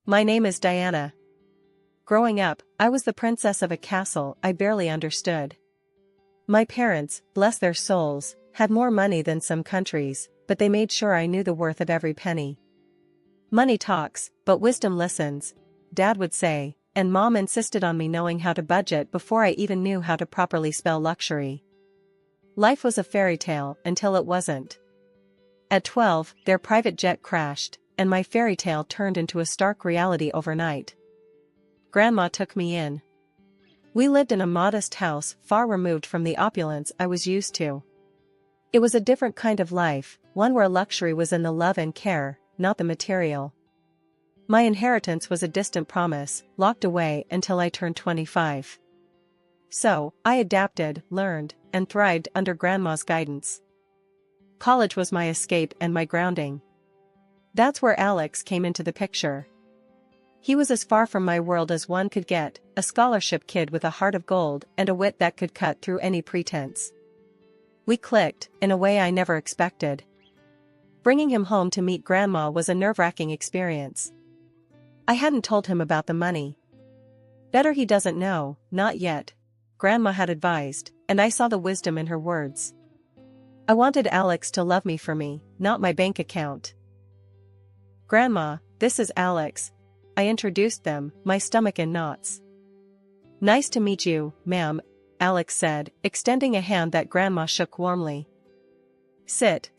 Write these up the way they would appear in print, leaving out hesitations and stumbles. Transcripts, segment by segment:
My name is Diana. Growing up, I was the princess of a castle I barely understood. My parents, bless their souls, had more money than some countries, but they made sure I knew the worth of every penny. Money talks, but wisdom listens, Dad would say, and Mom insisted on me knowing how to budget before I even knew how to properly spell luxury. Life was a fairy tale until it wasn't. At 12, their private jet crashed, and my fairy tale turned into a stark reality overnight. Grandma took me in. We lived in a modest house far removed from the opulence I was used to. It was a different kind of life, one where luxury was in the love and care, not the material. My inheritance was a distant promise, locked away until I turned 25. So, I adapted, learned, and thrived under Grandma's guidance. College was my escape and my grounding. That's where Alex came into the picture. He was as far from my world as one could get, a scholarship kid with a heart of gold and a wit that could cut through any pretense. We clicked, in a way I never expected. Bringing him home to meet Grandma was a nerve-wracking experience. I hadn't told him about the money. Better he doesn't know, not yet, Grandma had advised, and I saw the wisdom in her words. I wanted Alex to love me for me, not my bank account. Grandma, this is Alex. I introduced them, my stomach in knots. Nice to meet you, ma'am, Alex said, extending a hand that Grandma shook warmly. Sit,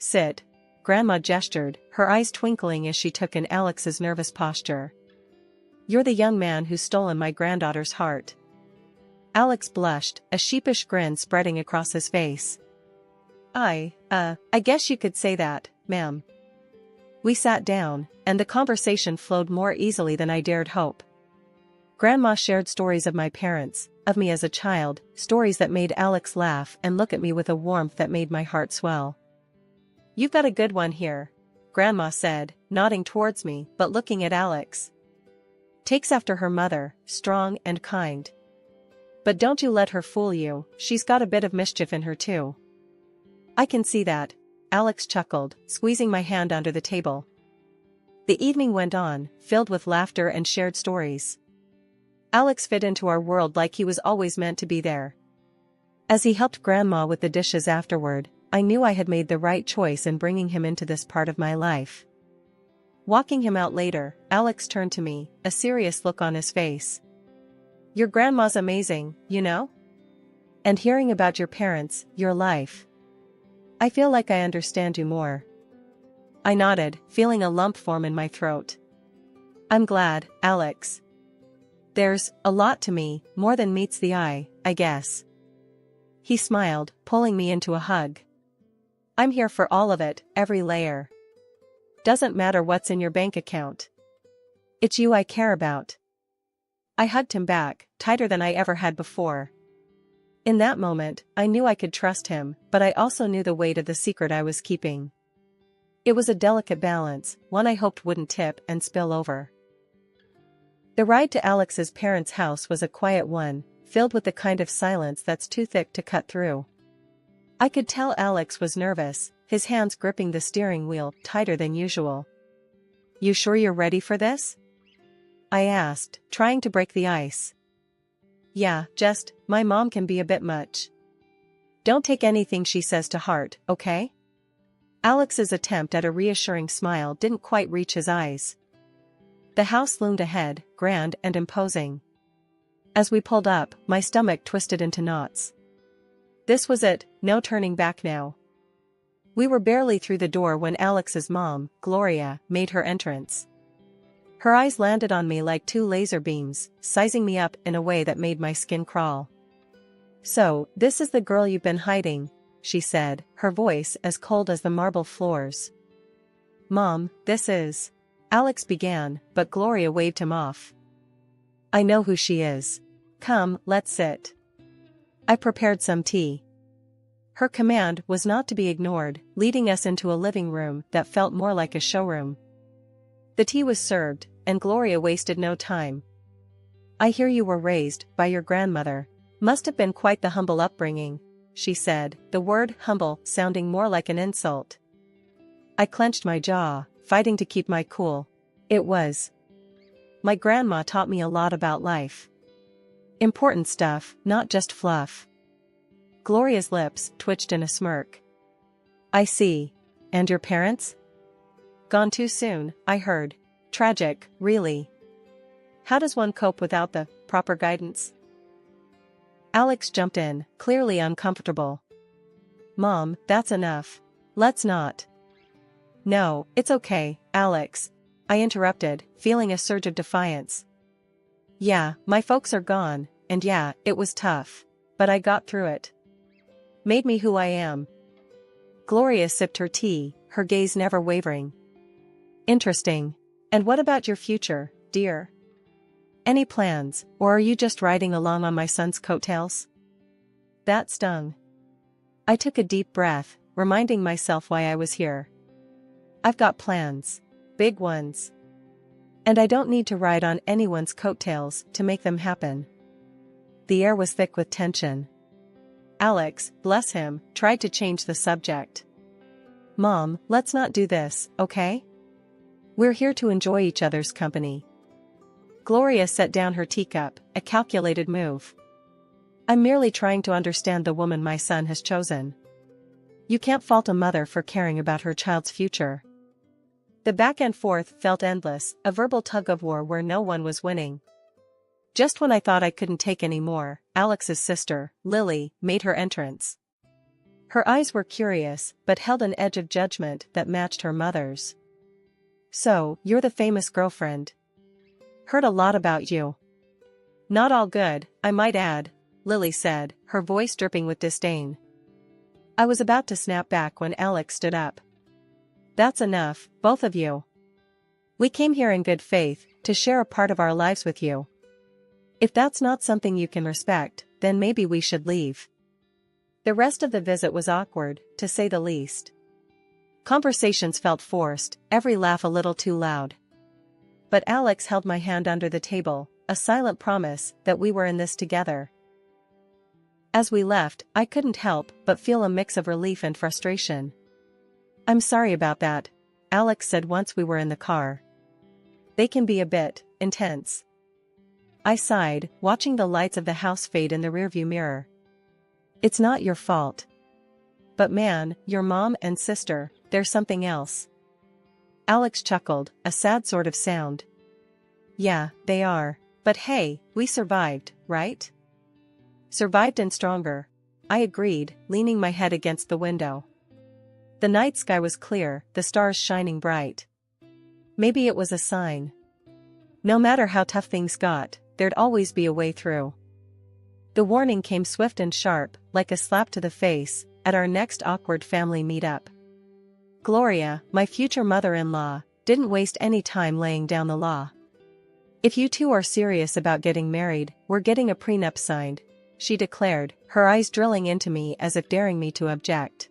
Grandma gestured, her eyes twinkling as she took in Alex's nervous posture. You're the young man who's stolen my granddaughter's heart. Alex blushed, a sheepish grin spreading across his face. I guess you could say that, ma'am. We sat down, and the conversation flowed more easily than I dared hope. Grandma shared stories of my parents, of me as a child, stories that made Alex laugh and look at me with a warmth that made my heart swell. You've got a good one here, Grandma said, nodding towards me but looking at Alex. Takes after her mother, strong and kind. But don't you let her fool you, she's got a bit of mischief in her too. I can see that, Alex chuckled, squeezing my hand under the table. The evening went on, filled with laughter and shared stories. Alex fit into our world like he was always meant to be there. As he helped Grandma with the dishes afterward, I knew I had made the right choice in bringing him into this part of my life. Walking him out later, Alex turned to me, a serious look on his face. Your grandma's amazing, you know? And hearing about your parents, your life. I feel like I understand you more. I nodded, feeling a lump form in my throat. I'm glad, Alex. There's a lot to me, more than meets the eye, I guess. He smiled, pulling me into a hug. I'm here for all of it, every layer. Doesn't matter what's in your bank account. It's you I care about. I hugged him back, tighter than I ever had before. In that moment, I knew I could trust him, but I also knew the weight of the secret I was keeping. It was a delicate balance, one I hoped wouldn't tip and spill over. The ride to Alex's parents' house was a quiet one, filled with the kind of silence that's too thick to cut through. I could tell Alex was nervous, his hands gripping the steering wheel tighter than usual. You sure you're ready for this? I asked, trying to break the ice. Yeah, my mom can be a bit much. Don't take anything she says to heart, okay? Alex's attempt at a reassuring smile didn't quite reach his eyes. The house loomed ahead, grand and imposing. As we pulled up, my stomach twisted into knots. This was it, no turning back now. We were barely through the door when Alex's mom, Gloria, made her entrance. Her eyes landed on me like two laser beams, sizing me up in a way that made my skin crawl. So, this is the girl you've been hiding, she said, her voice as cold as the marble floors. Mom, this is... Alex began, but Gloria waved him off. I know who she is. Come, let's sit. I prepared some tea. Her command was not to be ignored, leading us into a living room that felt more like a showroom. The tea was served, and Gloria wasted no time. I hear you were raised by your grandmother. Must have been quite the humble upbringing, she said, the word humble sounding more like an insult. I clenched my jaw, fighting to keep my cool. It was. My grandma taught me a lot about life. Important stuff, not just fluff. Gloria's lips twitched in a smirk. I see. And your parents? Gone too soon, I heard. Tragic, really. How does one cope without the proper guidance? Alex jumped in, clearly uncomfortable. Mom, that's enough. Let's not. No, it's okay, Alex. I interrupted, feeling a surge of defiance. Yeah, my folks are gone, and yeah, it was tough. But I got through it. Made me who I am. Gloria sipped her tea, her gaze never wavering. Interesting. And what about your future, dear? Any plans, or are you just riding along on my son's coattails? That stung. I took a deep breath, reminding myself why I was here. I've got plans. Big ones. And I don't need to ride on anyone's coattails to make them happen. The air was thick with tension. Alex, bless him, tried to change the subject. Mom, let's not do this, okay? We're here to enjoy each other's company. Gloria set down her teacup, a calculated move. I'm merely trying to understand the woman my son has chosen. You can't fault a mother for caring about her child's future. The back and forth felt endless, a verbal tug-of-war where no one was winning. Just when I thought I couldn't take any more, Alex's sister, Lily, made her entrance. Her eyes were curious, but held an edge of judgment that matched her mother's. So, you're the famous girlfriend. Heard a lot about you. Not all good, I might add, Lily said, her voice dripping with disdain. I was about to snap back when Alex stood up. That's enough, both of you. We came here in good faith, to share a part of our lives with you. If that's not something you can respect, then maybe we should leave. The rest of the visit was awkward, to say the least. Conversations felt forced, every laugh a little too loud. But Alex held my hand under the table, a silent promise that we were in this together. As we left, I couldn't help but feel a mix of relief and frustration. I'm sorry about that, Alex said once we were in the car. They can be a bit intense. I sighed, watching the lights of the house fade in the rearview mirror. It's not your fault. But man, your mom and sister, they're something else. Alex chuckled, a sad sort of sound. Yeah, they are. But hey, we survived, right? Survived and stronger. I agreed, leaning my head against the window. The night sky was clear, the stars shining bright. Maybe it was a sign. No matter how tough things got, there'd always be a way through. The warning came swift and sharp, like a slap to the face, at our next awkward family meetup. Gloria, my future mother-in-law, didn't waste any time laying down the law. If you two are serious about getting married, we're getting a prenup signed, she declared, her eyes drilling into me as if daring me to object.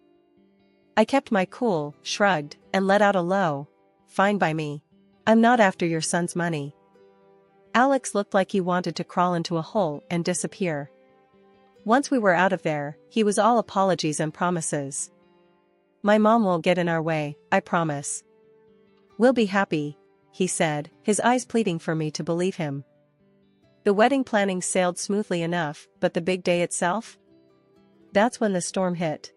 I kept my cool, shrugged, and let out a low, fine by me. I'm not after your son's money. Alex looked like he wanted to crawl into a hole and disappear. Once we were out of there, he was all apologies and promises. My mom won't get in our way, I promise. We'll be happy, he said, his eyes pleading for me to believe him. The wedding planning sailed smoothly enough, but the big day itself? That's when the storm hit.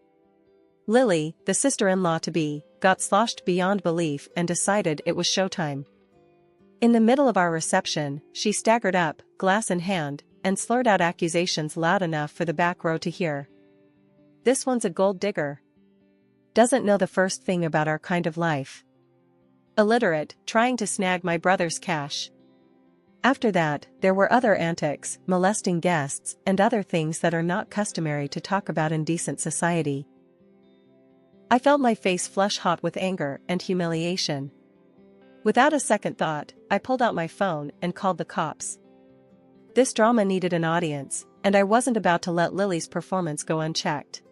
Lily, the sister-in-law-to-be, got sloshed beyond belief and decided it was showtime. In the middle of our reception, she staggered up, glass in hand, and slurred out accusations loud enough for the back row to hear. This one's a gold digger. Doesn't know the first thing about our kind of life. Illiterate, trying to snag my brother's cash. After that, there were other antics, molesting guests, and other things that are not customary to talk about in decent society. I felt my face flush hot with anger and humiliation. Without a second thought, I pulled out my phone and called the cops. This drama needed an audience, and I wasn't about to let Lily's performance go unchecked.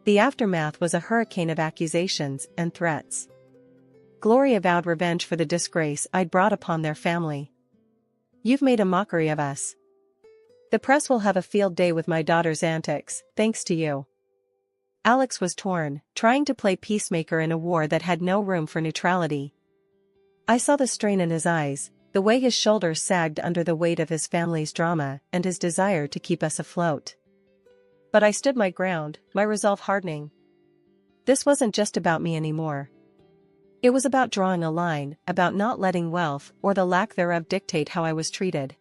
The aftermath was a hurricane of accusations and threats. Gloria vowed revenge for the disgrace I'd brought upon their family. You've made a mockery of us. The press will have a field day with my daughter's antics, thanks to you. Alex was torn, trying to play peacemaker in a war that had no room for neutrality. I saw the strain in his eyes, the way his shoulders sagged under the weight of his family's drama and his desire to keep us afloat. But I stood my ground, my resolve hardening. This wasn't just about me anymore. It was about drawing a line, about not letting wealth or the lack thereof dictate how I was treated.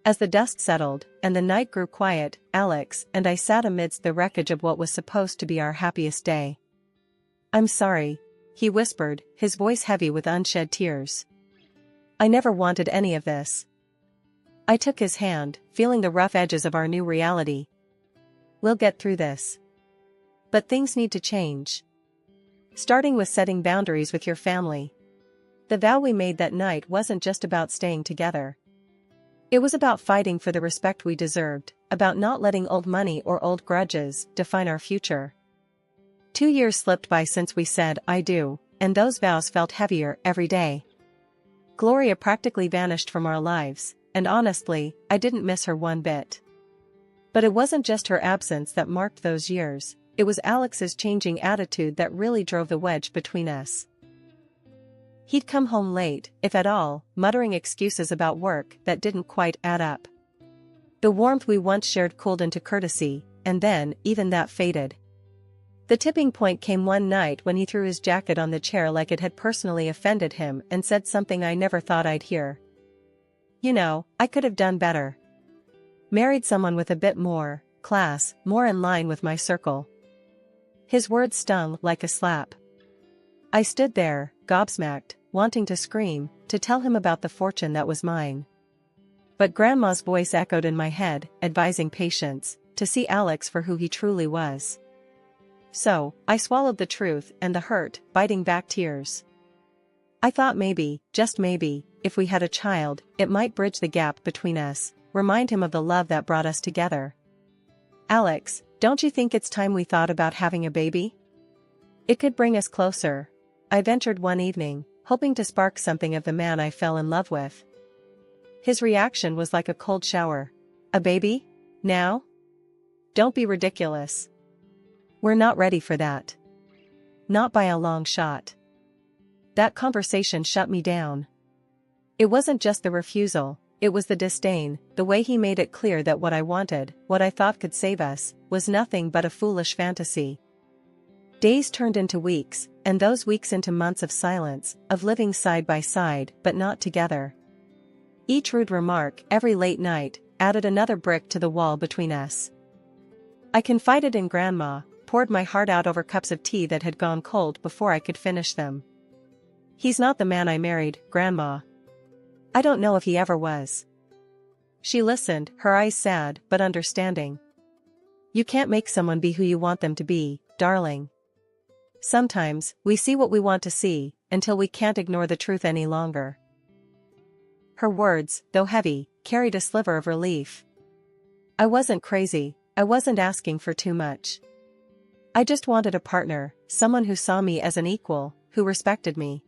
As the dust settled, and the night grew quiet, Alex and I sat amidst the wreckage of what was supposed to be our happiest day. "I'm sorry," he whispered, his voice heavy with unshed tears. "I never wanted any of this." I took his hand, feeling the rough edges of our new reality. "We'll get through this. But things need to change. Starting with setting boundaries with your family." The vow we made that night wasn't just about staying together. It was about fighting for the respect we deserved, about not letting old money or old grudges define our future. 2 years slipped by since we said "I do," and those vows felt heavier every day. Gloria practically vanished from our lives, and honestly, I didn't miss her one bit. But it wasn't just her absence that marked those years, it was Alex's changing attitude that really drove the wedge between us. He'd come home late, if at all, muttering excuses about work that didn't quite add up. The warmth we once shared cooled into courtesy, and then, even that faded. The tipping point came one night when he threw his jacket on the chair like it had personally offended him and said something I never thought I'd hear. "You know, I could have done better. Married someone with a bit more class, more in line with my circle." His words stung like a slap. I stood there, gobsmacked, wanting to scream, to tell him about the fortune that was mine. But Grandma's voice echoed in my head, advising patience, to see Alex for who he truly was. So, I swallowed the truth and the hurt, biting back tears. I thought maybe, just maybe, if we had a child, it might bridge the gap between us, remind him of the love that brought us together. "Alex, don't you think it's time we thought about having a baby? It could bring us closer," I ventured one evening, hoping to spark something of the man I fell in love with. His reaction was like a cold shower. "A baby? Now? Don't be ridiculous. We're not ready for that. Not by a long shot." That conversation shut me down. It wasn't just the refusal, it was the disdain, the way he made it clear that what I wanted, what I thought could save us, was nothing but a foolish fantasy. Days turned into weeks, and those weeks into months of silence, of living side by side but not together. Each rude remark, every late night, added another brick to the wall between us. I confided in Grandma, poured my heart out over cups of tea that had gone cold before I could finish them. "He's not the man I married, Grandma. I don't know if he ever was." She listened, her eyes sad but understanding. "You can't make someone be who you want them to be, darling. Sometimes, we see what we want to see, until we can't ignore the truth any longer." Her words, though heavy, carried a sliver of relief. I wasn't crazy, I wasn't asking for too much. I just wanted a partner, someone who saw me as an equal, who respected me.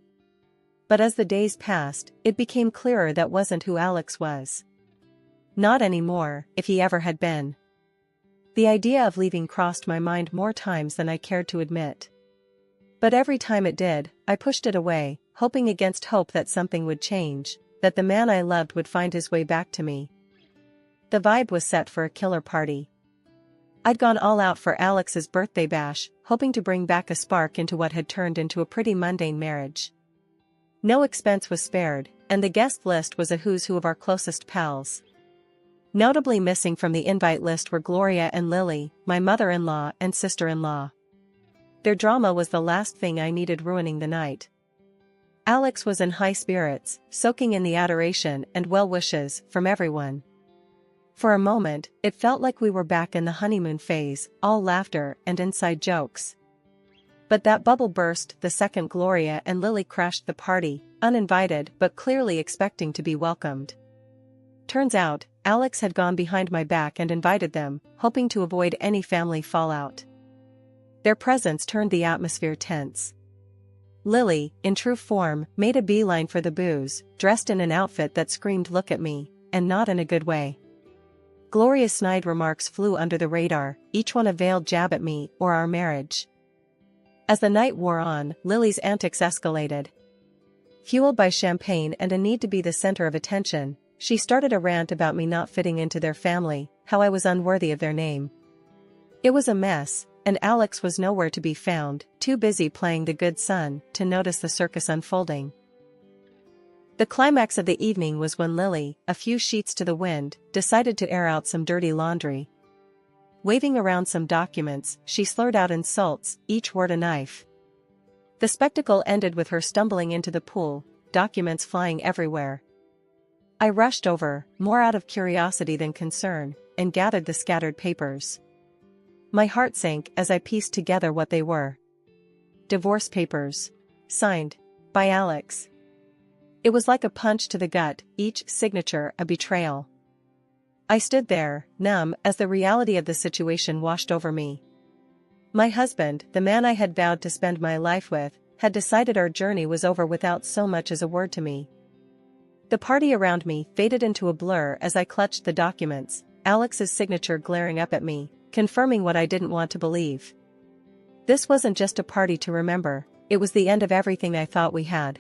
But as the days passed, it became clearer that wasn't who Alex was. Not anymore, if he ever had been. The idea of leaving crossed my mind more times than I cared to admit. But every time it did, I pushed it away, hoping against hope that something would change, that the man I loved would find his way back to me. The vibe was set for a killer party. I'd gone all out for Alex's birthday bash, hoping to bring back a spark into what had turned into a pretty mundane marriage. No expense was spared, and the guest list was a who's who of our closest pals. Notably missing from the invite list were Gloria and Lily, my mother-in-law and sister-in-law. Their drama was the last thing I needed ruining the night. Alex was in high spirits, soaking in the adoration and well wishes from everyone. For a moment, it felt like we were back in the honeymoon phase, all laughter and inside jokes. But that bubble burst the second Gloria and Lily crashed the party, uninvited but clearly expecting to be welcomed. Turns out, Alex had gone behind my back and invited them, hoping to avoid any family fallout. Their presence turned the atmosphere tense. Lily, in true form, made a beeline for the booze, dressed in an outfit that screamed "look at me," and not in a good way. Gloria's snide remarks flew under the radar, each one a veiled jab at me or our marriage. As the night wore on, Lily's antics escalated. Fueled by champagne and a need to be the center of attention, she started a rant about me not fitting into their family, how I was unworthy of their name. It was a mess, and Alex was nowhere to be found, too busy playing the good son to notice the circus unfolding. The climax of the evening was when Lily, a few sheets to the wind, decided to air out some dirty laundry. Waving around some documents, she slurred out insults, each word a knife. The spectacle ended with her stumbling into the pool, documents flying everywhere. I rushed over, more out of curiosity than concern, and gathered the scattered papers. My heart sank as I pieced together what they were. Divorce papers. Signed. By Alex. It was like a punch to the gut, each signature a betrayal. I stood there, numb, as the reality of the situation washed over me. My husband, the man I had vowed to spend my life with, had decided our journey was over without so much as a word to me. The party around me faded into a blur as I clutched the documents, Alex's signature glaring up at me, confirming what I didn't want to believe. This wasn't just a party to remember, it was the end of everything I thought we had.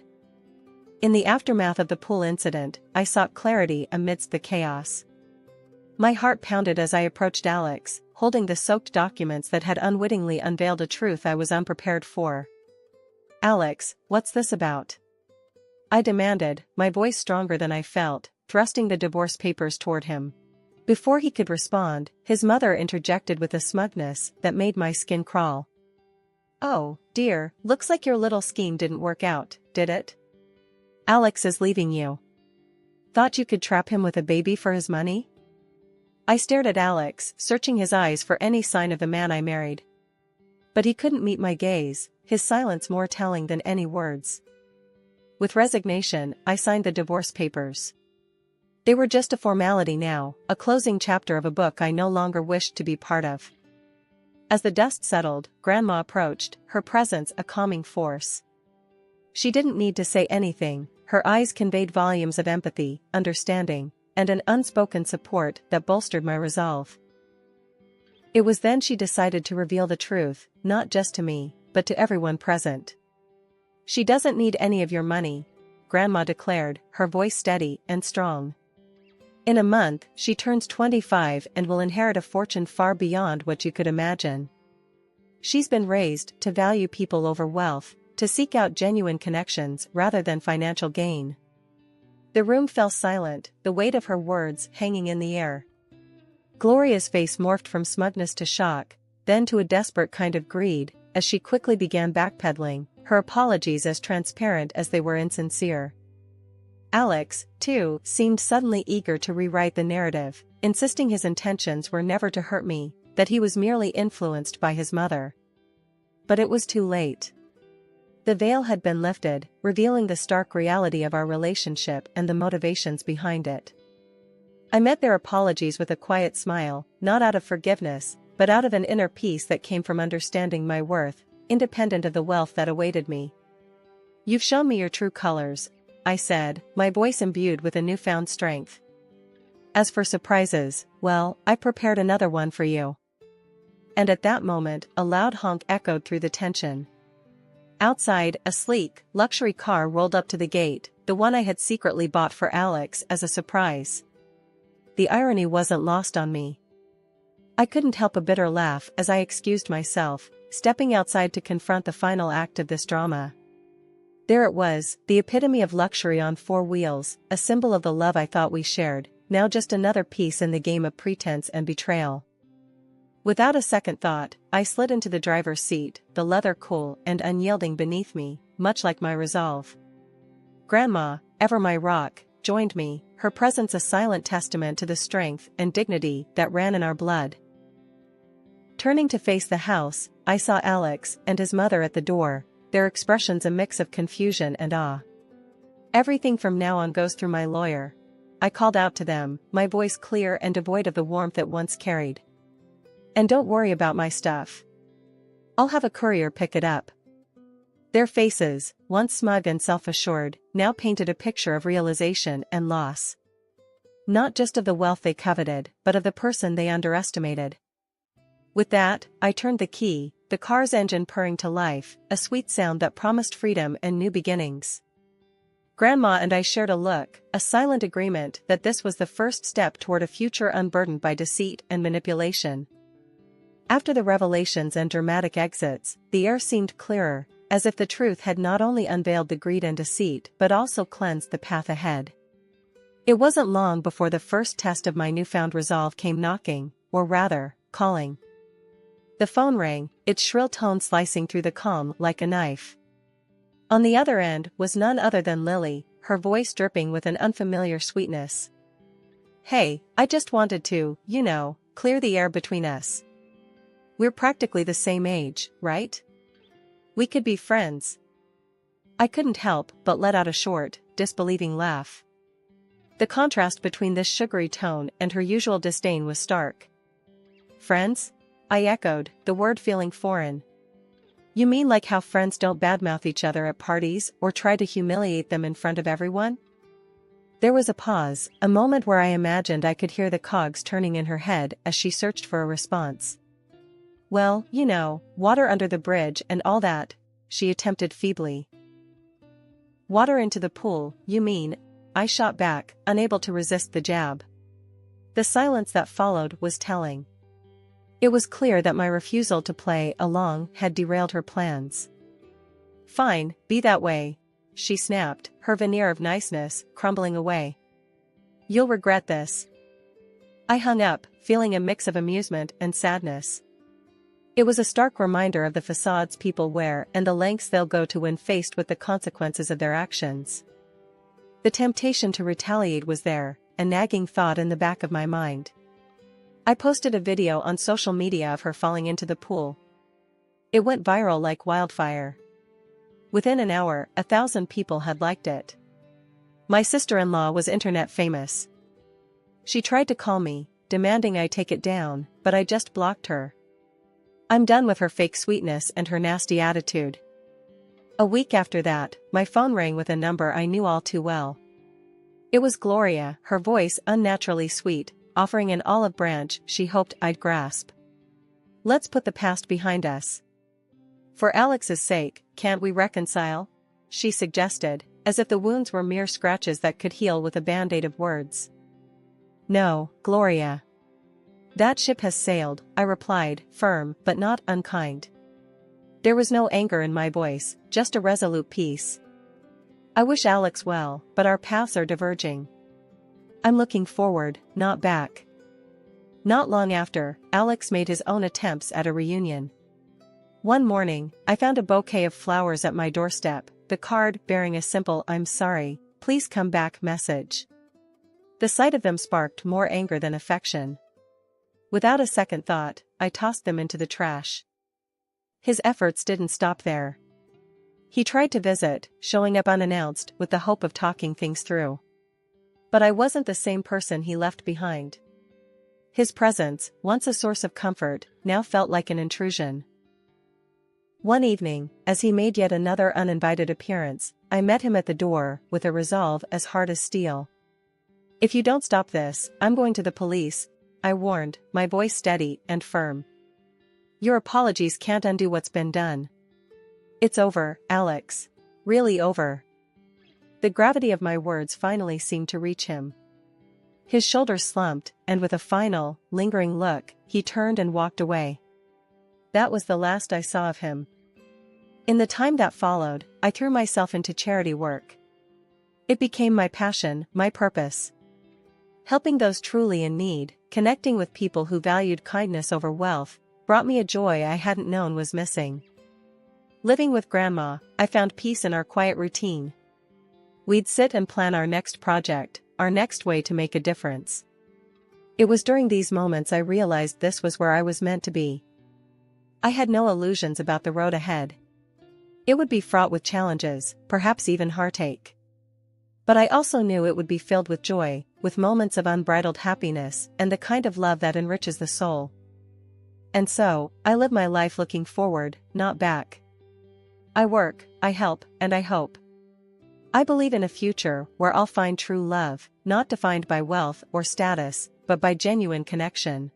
In the aftermath of the pool incident, I sought clarity amidst the chaos. My heart pounded as I approached Alex, holding the soaked documents that had unwittingly unveiled a truth I was unprepared for. "Alex, what's this about?" I demanded, my voice stronger than I felt, thrusting the divorce papers toward him. Before he could respond, his mother interjected with a smugness that made my skin crawl. "Oh, dear, looks like your little scheme didn't work out, did it? Alex is leaving you. Thought you could trap him with a baby for his money?" I stared at Alex, searching his eyes for any sign of the man I married. But he couldn't meet my gaze, his silence more telling than any words. With resignation, I signed the divorce papers. They were just a formality now, a closing chapter of a book I no longer wished to be part of. As the dust settled, Grandma approached, her presence a calming force. She didn't need to say anything, her eyes conveyed volumes of empathy, understanding, and an unspoken support that bolstered my resolve. It was then she decided to reveal the truth, not just to me, but to everyone present. "She doesn't need any of your money," Grandma declared, her voice steady and strong. "In a month, she turns 25 and will inherit a fortune far beyond what you could imagine. She's been raised to value people over wealth, to seek out genuine connections rather than financial gain." The room fell silent, the weight of her words hanging in the air. Gloria's face morphed from smugness to shock, then to a desperate kind of greed, as she quickly began backpedaling, her apologies as transparent as they were insincere. Alex, too, seemed suddenly eager to rewrite the narrative, insisting his intentions were never to hurt me, that he was merely influenced by his mother. But it was too late. The veil had been lifted, revealing the stark reality of our relationship and the motivations behind it. I met their apologies with a quiet smile, not out of forgiveness, but out of an inner peace that came from understanding my worth, independent of the wealth that awaited me. "You've shown me your true colors," I said, my voice imbued with a newfound strength. "As for surprises, well, I prepared another one for you." And at that moment, a loud honk echoed through the tension. Outside, a sleek, luxury car rolled up to the gate, the one I had secretly bought for Alex as a surprise. The irony wasn't lost on me. I couldn't help a bitter laugh as I excused myself, stepping outside to confront the final act of this drama. There it was, the epitome of luxury on four wheels, a symbol of the love I thought we shared, now just another piece in the game of pretense and betrayal. Without a second thought, I slid into the driver's seat, the leather cool and unyielding beneath me, much like my resolve. Grandma, ever my rock, joined me, her presence a silent testament to the strength and dignity that ran in our blood. Turning to face the house, I saw Alex and his mother at the door, their expressions a mix of confusion and awe. "Everything from now on goes through my lawyer," I called out to them, my voice clear and devoid of the warmth it once carried. "And don't worry about my stuff. I'll have a courier pick it up." Their faces, once smug and self-assured, now painted a picture of realization and loss. Not just of the wealth they coveted, but of the person they underestimated. With that, I turned the key, the car's engine purring to life, a sweet sound that promised freedom and new beginnings. Grandma and I shared a look, a silent agreement that this was the first step toward a future unburdened by deceit and manipulation. After the revelations and dramatic exits, the air seemed clearer, as if the truth had not only unveiled the greed and deceit but also cleansed the path ahead. It wasn't long before the first test of my newfound resolve came knocking, or rather, calling. The phone rang, its shrill tone slicing through the calm like a knife. On the other end was none other than Lily, her voice dripping with an unfamiliar sweetness. "Hey, I just wanted to, clear the air between us. We're practically the same age, right? We could be friends." I couldn't help but let out a short, disbelieving laugh. The contrast between this sugary tone and her usual disdain was stark. "Friends?" I echoed, the word feeling foreign. "You mean like how friends don't badmouth each other at parties or try to humiliate them in front of everyone?" There was a pause, a moment where I imagined I could hear the cogs turning in her head as she searched for a response. "Well, water under the bridge and all that," she attempted feebly. "Water into the pool, you mean?" I shot back, unable to resist the jab. The silence that followed was telling. It was clear that my refusal to play along had derailed her plans. "Fine, be that way," she snapped, her veneer of niceness crumbling away. "You'll regret this." I hung up, feeling a mix of amusement and sadness. It was a stark reminder of the facades people wear and the lengths they'll go to when faced with the consequences of their actions. The temptation to retaliate was there, a nagging thought in the back of my mind. I posted a video on social media of her falling into the pool. It went viral like wildfire. Within an hour, 1,000 people had liked it. My sister-in-law was internet famous. She tried to call me, demanding I take it down, but I just blocked her. I'm done with her fake sweetness and her nasty attitude. A week after that, my phone rang with a number I knew all too well. It was Gloria, her voice unnaturally sweet, offering an olive branch she hoped I'd grasp. "Let's put the past behind us. For Alex's sake, can't we reconcile?" she suggested, as if the wounds were mere scratches that could heal with a band-aid of words. "No, Gloria. That ship has sailed," I replied, firm but not unkind. There was no anger in my voice, just a resolute peace. "I wish Alex well, but our paths are diverging. I'm looking forward, not back." Not long after, Alex made his own attempts at a reunion. One morning, I found a bouquet of flowers at my doorstep, the card bearing a simple "I'm sorry, please come back" message. The sight of them sparked more anger than affection. Without a second thought, I tossed them into the trash. His efforts didn't stop there. He tried to visit, showing up unannounced with the hope of talking things through. But I wasn't the same person he left behind. His presence, once a source of comfort, now felt like an intrusion. One evening, as he made yet another uninvited appearance, I met him at the door with a resolve as hard as steel. "If you don't stop this, I'm going to the police," I warned, my voice steady and firm. "Your apologies can't undo what's been done. It's over, Alex. Really over." The gravity of my words finally seemed to reach him. His shoulders slumped, and with a final, lingering look, he turned and walked away. That was the last I saw of him. In the time that followed, I threw myself into charity work. It became my passion, my purpose. Helping those truly in need, connecting with people who valued kindness over wealth, brought me a joy I hadn't known was missing. Living with Grandma, I found peace in our quiet routine. We'd sit and plan our next project, our next way to make a difference. It was during these moments I realized this was where I was meant to be. I had no illusions about the road ahead. It would be fraught with challenges, perhaps even heartache. But I also knew it would be filled with joy, with moments of unbridled happiness and the kind of love that enriches the soul. And so, I live my life looking forward, not back. I work, I help, and I hope. I believe in a future where I'll find true love, not defined by wealth or status, but by genuine connection.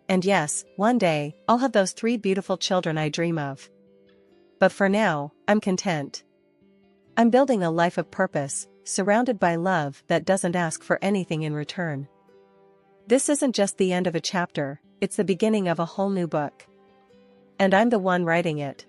And yes, one day, I'll have those 3 beautiful children I dream of. But for now, I'm content. I'm building a life of purpose, surrounded by love that doesn't ask for anything in return. This isn't just the end of a chapter, it's the beginning of a whole new book. And I'm the one writing it,